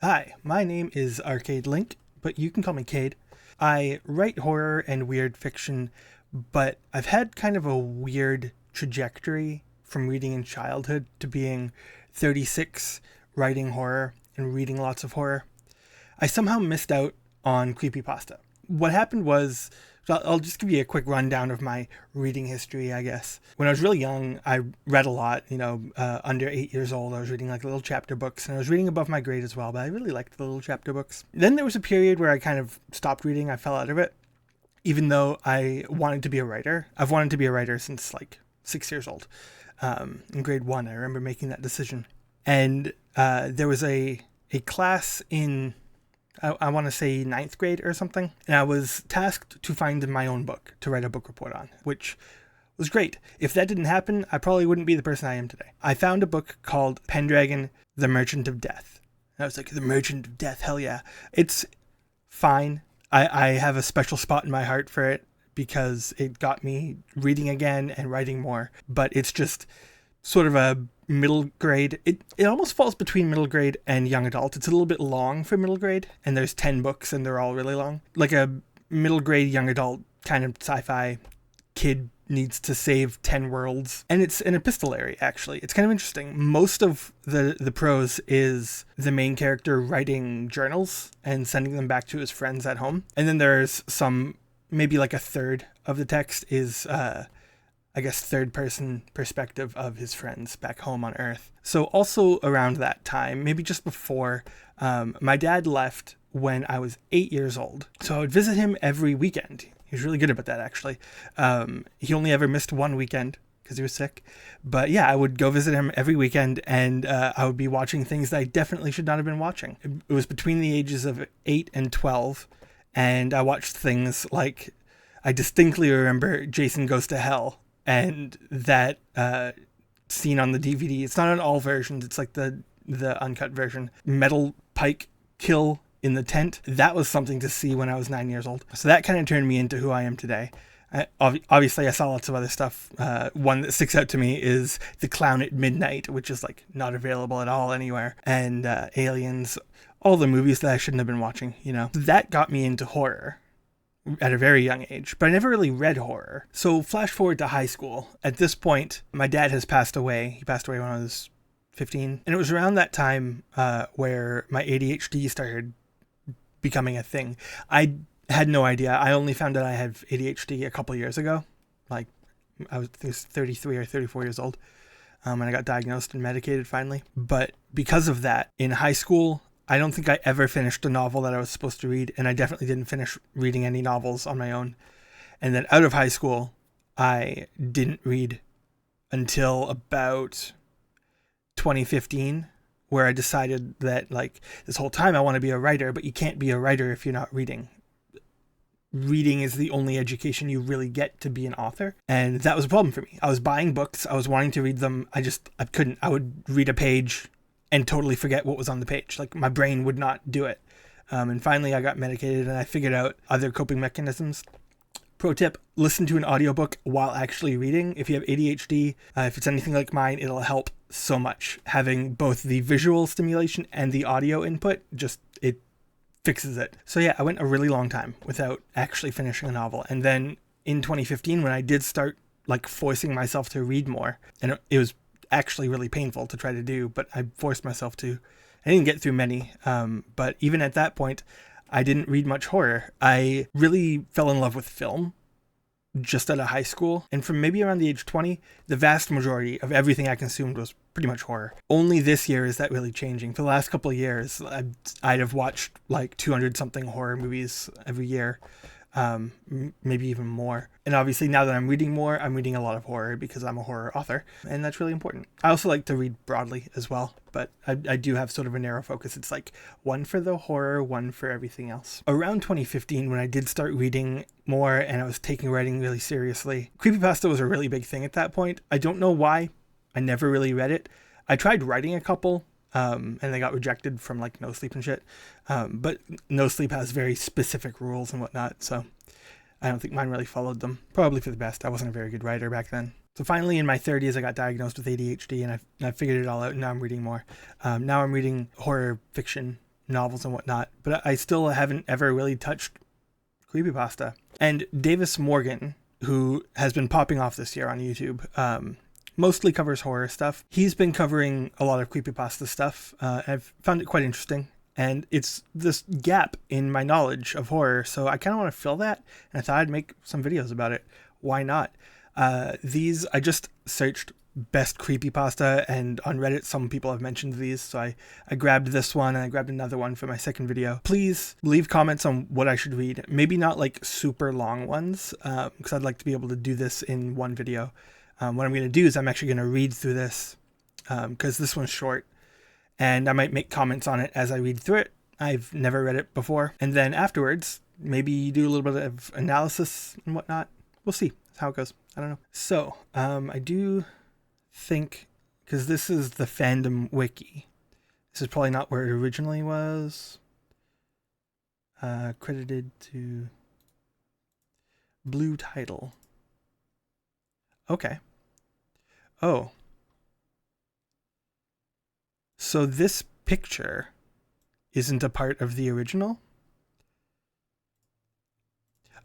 Hi, my name is Arcade Link, but you can call me Cade. I write horror and weird fiction, but I've had kind of a weird trajectory from reading in childhood to being 36, writing horror and reading lots of horror. I somehow missed out on Creepypasta. What happened was, so I'll just give you a quick rundown of my reading history, I guess. When I was really young, I read a lot, under 8 years old. I was reading like little chapter books, and I was reading above my grade as well, but I really liked the little chapter books. Then there was a period where I kind of stopped reading. I fell out of it, even though I wanted to be a writer. I've wanted to be a writer since like 6 years old. In grade one, I remember making that decision. And there was a class in I want to say ninth grade or something. And I was tasked to find my own book to write a book report on, which was great. If that didn't happen, I probably wouldn't be the person I am today. I found a book called Pendragon, The Merchant of Death. And I was like, The Merchant of Death, hell yeah. It's fine. I have a special spot in my heart for it because it got me reading again and writing more. But it's just sort of a middle grade. It almost falls between middle grade and young adult. It's a little bit long for middle grade, and there's 10 books and they're all really long. Like a middle grade young adult kind of sci-fi kid needs to save 10 worlds. And it's an epistolary, actually. It's kind of interesting. Most of the prose is the main character writing journals and sending them back to his friends at home. And then there's some, maybe like a third of the text is I guess, third person perspective of his friends back home on Earth. So also around that time, maybe just before, my dad left when I was 8 years old. So I would visit him every weekend. He was really good about that, actually. He only ever missed one weekend because he was sick. But yeah, I would go visit him every weekend, and I would be watching things that I definitely should not have been watching. It was between the ages of 8 and 12, and I watched things like, I distinctly remember Jason Goes to Hell, and that scene on the DVD. It's not on all versions. It's like the uncut version. Metal Pike kill in the tent. That was something to see when I was 9 years old. So that kind of turned me into who I am today. Obviously, I saw lots of other stuff. One that sticks out to me is The Clown at Midnight, which is like not available at all anywhere. And Aliens, all the movies that I shouldn't have been watching, you know. That got me into horror at a very young age, but I never really read horror. So flash forward to high school. At this point, my dad has passed away. He passed away when I was 15. And it was around that time where my ADHD started becoming a thing. I had no idea. I only found out I had ADHD a couple years ago. Like, I was 33 or 34 years old. And I got diagnosed and medicated finally. But because of that, in high school, I don't think I ever finished a novel that I was supposed to read, and I definitely didn't finish reading any novels on my own. And then out of high school, I didn't read until about 2015, where I decided that, like, this whole time I want to be a writer, but you can't be a writer if you're not reading. Reading is the only education you really get to be an author. And that was a problem for me. I was buying books. I was wanting to read them. I couldn't. I would read a page and totally forget what was on the page. Like, my brain would not do it. And finally I got medicated and I figured out other coping mechanisms. Pro tip, listen to an audiobook while actually reading. If you have ADHD, if it's anything like mine, it'll help so much. Having both the visual stimulation and the audio input, it fixes it. So yeah, I went a really long time without actually finishing a novel. And then in 2015, when I did start like forcing myself to read more, and it was actually really painful to try to do, but I forced myself to. I didn't get through many, but even at that point, I didn't read much horror. I really fell in love with film just out of high school, and from maybe around the age 20, the vast majority of everything I consumed was pretty much horror. Only this year is that really changing. For the last couple of years, I'd have watched like 200 something horror movies every year. Maybe even more. And obviously now that I'm reading more, I'm reading a lot of horror because I'm a horror author, and that's really important. I also like to read broadly as well, but I do have sort of a narrow focus. It's like one for the horror, one for everything else. Around 2015, when I did start reading more and I was taking writing really seriously, Creepypasta was a really big thing at that point. I don't know why. I never really read it. I tried writing a couple, and they got rejected from like No Sleep and shit. But No Sleep has very specific rules and whatnot, so I don't think mine really followed them. Probably for the best. I wasn't a very good writer back then. So finally in my 30s, I got diagnosed with ADHD, and I figured it all out, and now I'm reading more. Now I'm reading horror fiction novels and whatnot, but I still haven't ever really touched creepypasta. And Davis Morgan, who has been popping off this year on YouTube, mostly covers horror stuff. He's been covering a lot of creepypasta stuff. I've found it quite interesting. And it's this gap in my knowledge of horror, so I kind of want to fill that, and I thought I'd make some videos about it. Why not? I just searched best creepypasta, and on Reddit some people have mentioned these, so I grabbed this one, and I grabbed another one for my second video. Please leave comments on what I should read. Maybe not like super long ones, because I'd like to be able to do this in one video. What I'm going to do is I'm actually going to read through this, because this one's short. And I might make comments on it as I read through it. I've never read it before. And then afterwards, maybe do a little bit of analysis and whatnot. We'll see how it goes. I don't know. So, I do think, because this is the fandom wiki. This is probably not where it originally was. Credited to Blue Title. Okay. Oh. So this picture isn't a part of the original?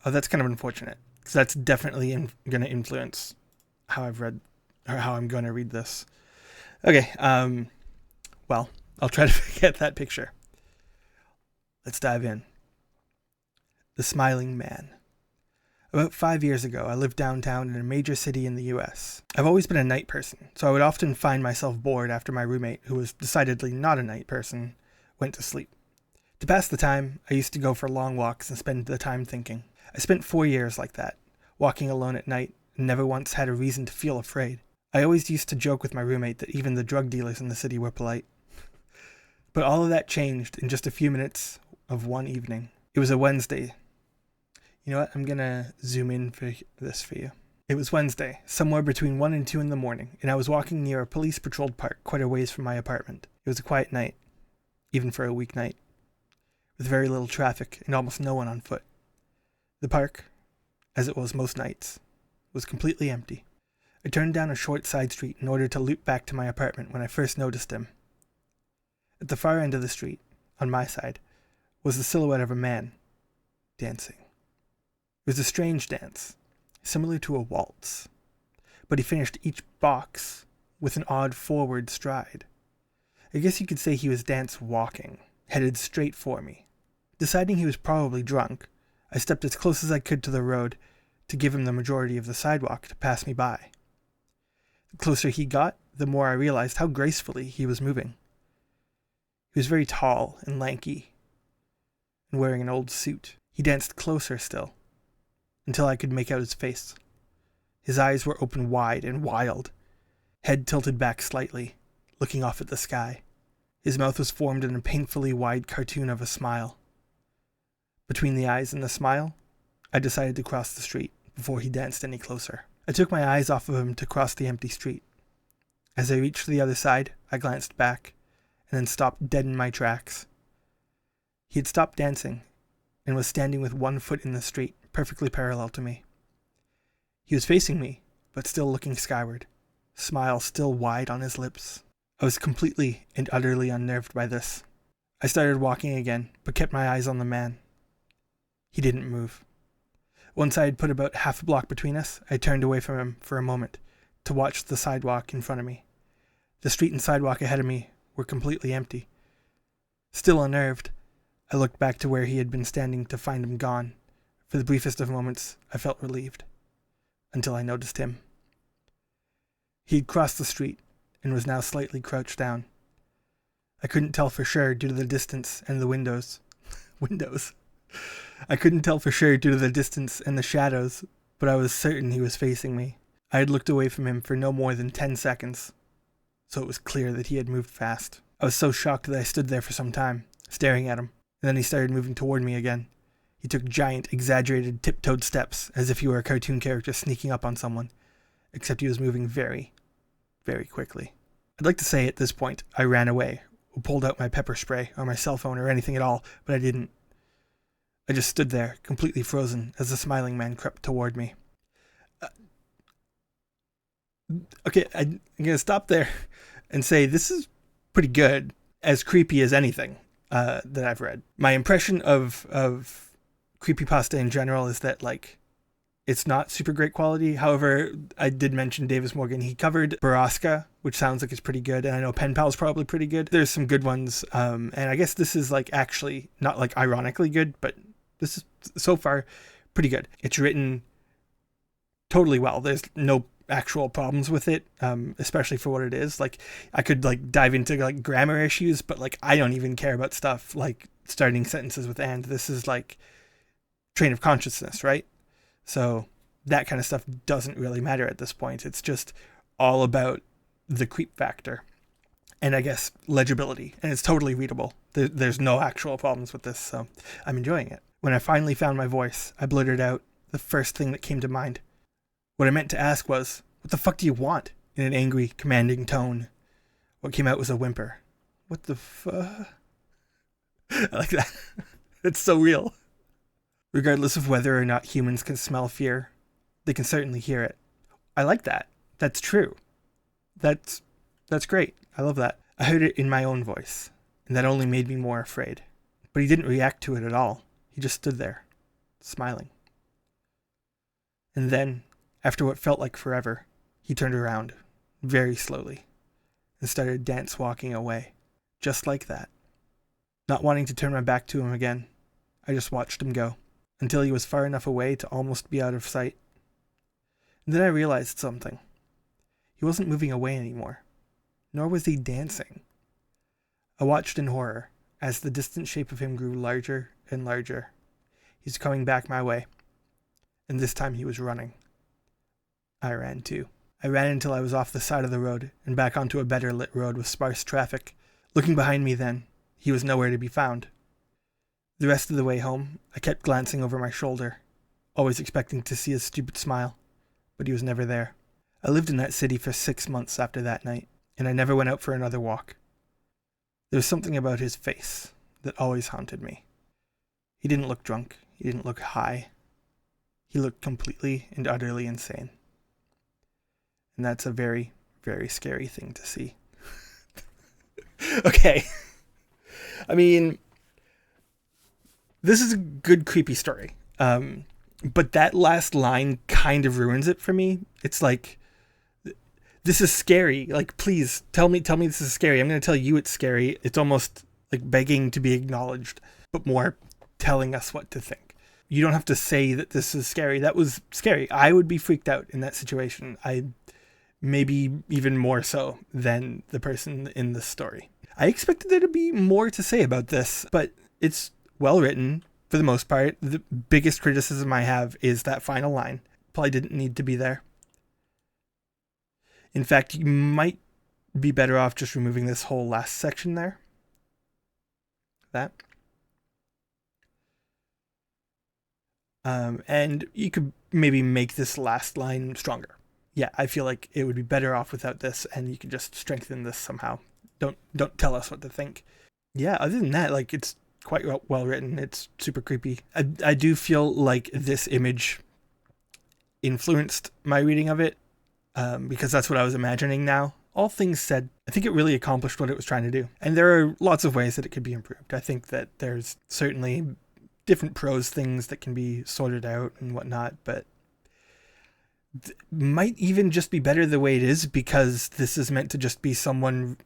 Oh, that's kind of unfortunate, because that's definitely going to influence how I've read, or how I'm going to read this. Okay, well, I'll try to forget that picture. Let's dive in. The Smiling Man. About 5 years ago, I lived downtown in a major city in the US. I've always been a night person, so I would often find myself bored after my roommate, who was decidedly not a night person, went to sleep. To pass the time, I used to go for long walks and spend the time thinking. I spent 4 years like that, walking alone at night, and never once had a reason to feel afraid. I always used to joke with my roommate that even the drug dealers in the city were polite. But all of that changed in just a few minutes of one evening. It was a Wednesday. You know what? I'm going to zoom in for this for you. It was Wednesday, somewhere between 1 and 2 in the morning, and I was walking near a police-patrolled park quite a ways from my apartment. It was a quiet night, even for a weeknight, with very little traffic and almost no one on foot. The park, as it was most nights, was completely empty. I turned down a short side street in order to loop back to my apartment when I first noticed him. At the far end of the street, on my side, was the silhouette of a man, dancing. It was a strange dance, similar to a waltz, but he finished each box with an odd forward stride. I guess you could say he was dance walking, headed straight for me. Deciding he was probably drunk, I stepped as close as I could to the road to give him the majority of the sidewalk to pass me by. The closer he got, the more I realized how gracefully he was moving. He was very tall and lanky, and wearing an old suit. He danced closer still, until I could make out his face. His eyes were open wide and wild, head tilted back slightly, looking off at the sky. His mouth was formed in a painfully wide cartoon of a smile. Between the eyes and the smile, I decided to cross the street before he danced any closer. I took my eyes off of him to cross the empty street. As I reached the other side, I glanced back, and then stopped dead in my tracks. He had stopped dancing, and was standing with one foot in the street, perfectly parallel to me. He was facing me, but still looking skyward, smile still wide on his lips. I was completely and utterly unnerved by this. I started walking again, but kept my eyes on the man. He didn't move. Once I had put about half a block between us, I turned away from him for a moment to watch the sidewalk in front of me. The street and sidewalk ahead of me were completely empty. Still unnerved, I looked back to where he had been standing to find him gone. For the briefest of moments, I felt relieved, until I noticed him. He had crossed the street and was now slightly crouched down. I couldn't tell for sure due to the distance and the windows. I couldn't tell for sure due to the distance and the shadows, but I was certain he was facing me. I had looked away from him for no more than 10 seconds, so it was clear that he had moved fast. I was so shocked that I stood there for some time, staring at him, and then he started moving toward me again. He took giant, exaggerated, tiptoed steps, as if he were a cartoon character sneaking up on someone, except he was moving very, very quickly. I'd like to say at this point I ran away, or pulled out my pepper spray, or my cell phone, or anything at all, but I didn't. I just stood there, completely frozen, as the smiling man crept toward me. Okay, I'm going to stop there and say this is pretty good, as creepy as anything. that I've read. My impression of creepypasta in general is that like it's not super great quality. However, I did mention Davis Morgan. He covered Baraska, which sounds like it's pretty good. And I know Pen Pal's probably pretty good. There's some good ones. And I guess this is like actually not like ironically good, but this is so far pretty good. It's written totally well. There's no actual problems with it, especially for what it is. Like I could like dive into like grammar issues, but like I don't even care about stuff like starting sentences with and. This is like train of consciousness, right? So that kind of stuff doesn't really matter at this point. It's just all about the creep factor and I guess legibility, and it's totally readable. There's no actual problems with this, so I'm enjoying it. When I finally found my voice, I blurted out the first thing that came to mind. What I meant to ask was, "What the fuck do you want?" in an angry, commanding tone. What came out was a whimper. What the fuck? I like that. It's so real. Regardless of whether or not humans can smell fear, they can certainly hear it. I like that. That's true. That's great. I love that. I heard it in my own voice, and that only made me more afraid. But he didn't react to it at all. He just stood there, smiling. And then, after what felt like forever, he turned around, very slowly, and started dance walking away, just like that. Not wanting to turn my back to him again, I just watched him go, until he was far enough away to almost be out of sight. And then I realized something. He wasn't moving away anymore, nor was he dancing. I watched in horror as the distant shape of him grew larger and larger. He's coming back my way, and this time he was running. I ran too. I ran until I was off the side of the road and back onto a better lit road with sparse traffic. Looking behind me then, he was nowhere to be found. The rest of the way home, I kept glancing over my shoulder, always expecting to see his stupid smile, but he was never there. I lived in that city for 6 months after that night, and I never went out for another walk. There was something about his face that always haunted me. He didn't look drunk. He didn't look high. He looked completely and utterly insane. And that's a very, very scary thing to see. Okay. I mean, this is a good creepy story. But that last line kind of ruins it for me. It's like, this is scary. Like, please tell me this is scary. I'm going to tell you it's scary. It's almost like begging to be acknowledged, but more telling us what to think. You don't have to say that this is scary. That was scary. I would be freaked out in that situation. Maybe even more so than the person in the story. I expected there to be more to say about this, but it's well written for the most part. The biggest criticism I have is that final line. Probably didn't need to be there. In fact, you might be better off just removing this whole last section there. That. And you could maybe make this last line stronger. Yeah, I feel like it would be better off without this, and you could just strengthen this somehow. Don't tell us what to think. Yeah, other than that, like, it's quite well written. It's super creepy. I do feel like this image influenced my reading of it, because that's what I was imagining now. All things said, I think it really accomplished what it was trying to do. And there are lots of ways that it could be improved. I think that there's certainly different prose things that can be sorted out and whatnot, but might even just be better the way it is, because this is meant to just be someone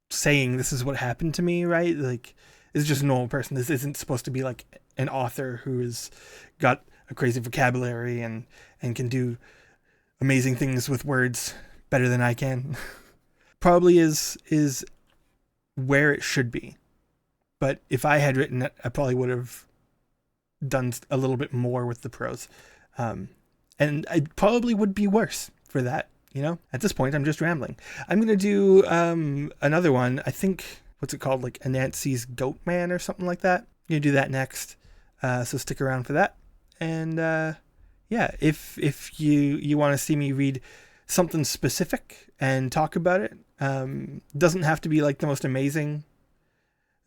saying this is what happened to me, right? Like, it's just a normal person. This isn't supposed to be like an author who has got a crazy vocabulary and can do amazing things with words better than I can. Probably is where it should be. But if I had written it, I probably would have done a little bit more with the prose. And I probably would be worse for that, you know? At this point, I'm just rambling. I'm going to do another one. I think, what's it called? Like Anansi's Goat Man or something like that. I'm going to do that next. So stick around for that. And yeah, if you want to see me read something specific and talk about it, doesn't have to be like the most amazing.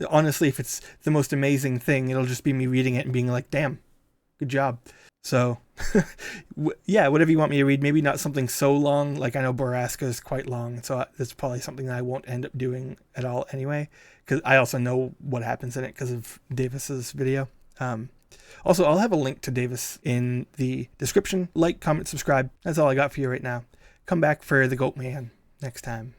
Honestly, if it's the most amazing thing, it'll just be me reading it and being like, damn, good job. So, yeah, whatever you want me to read. Maybe not something so long. Like, I know Baraska is quite long, so that's probably something that I won't end up doing at all anyway, because I also know what happens in it because of Davis's video. Also, I'll have a link to Davis in the description. Like, comment, subscribe. That's all I got for you right now. Come back for the Goat Man next time.